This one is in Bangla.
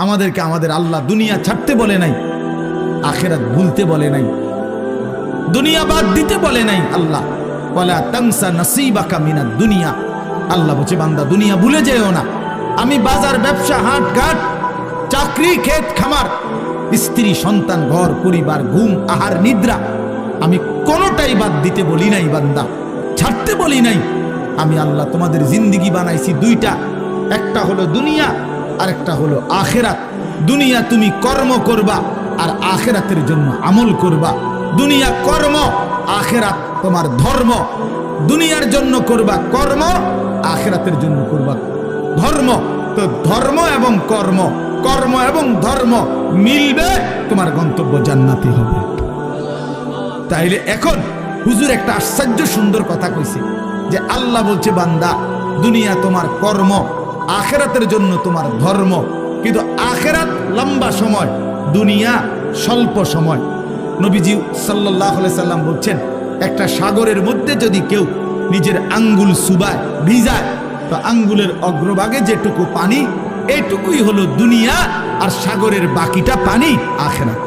আমাদেরকে আমাদের আল্লাহ দুনিয়া ছাড়তে বলে নাই, আখিরাত ভুলতে বলে নাই, দুনিয়া বাদ দিতে বলে নাই। আল্লাহ ওয়ালা তানসা নাসিবাকা মিনাদ দুনিয়া, আল্লাহ বলছে বান্দা দুনিয়া ভুলে যেও না। আমি বাজার, ব্যবসা, হাট ঘাট, চাকরি, ক্ষেত খামার, স্ত্রী, সন্তান, ঘর পরিবার, ঘুম, আহার, নিদ্রা, আমি কোনোটাই বাদ দিতে বলি নাই বান্দা, ছাড়তে বলি নাই। আমি আল্লাহ তোমাদের জিন্দেগি বানাইছি দুইটা, একটা হলো দুনিয়া আর একটা হলো আখিরাত। দুনিয়া তুমি কর্ম করবা আর আখিরাতের জন্য আমল করবা। দুনিয়া কর্ম, আখিরাত তোমার ধর্ম। দুনিয়ার জন্য করবা কর্ম, আখিরাতের জন্য করবা ধর্ম। তো ধর্ম এবং কর্ম, কর্ম এবং ধর্ম মিলবে, তোমার গন্তব্য জান্নাতি হবে। তাইলে এখন হুজুর একটা আশ্চর্য সুন্দর কথা কইছে যে আল্লাহ বলছে বান্দা দুনিয়া তোমার কর্ম, আখিরাতের জন্য তোমার ধর্ম। কিন্তু আখিরাত লম্বা সময়, দুনিয়া স্বল্প সময়। নবীজি সাল্লাল্লাহু আলাইহি সাল্লাম বলছেন একটা সাগরের মধ্যে যদি কেউ নিজের আঙ্গুল চুবায়, ভিজায়, তো আঙ্গুলের অগ্রভাগে যেটুকু পানি, এইটুকুই হলো দুনিয়া, আর সাগরের বাকিটা পানি আখিরাত।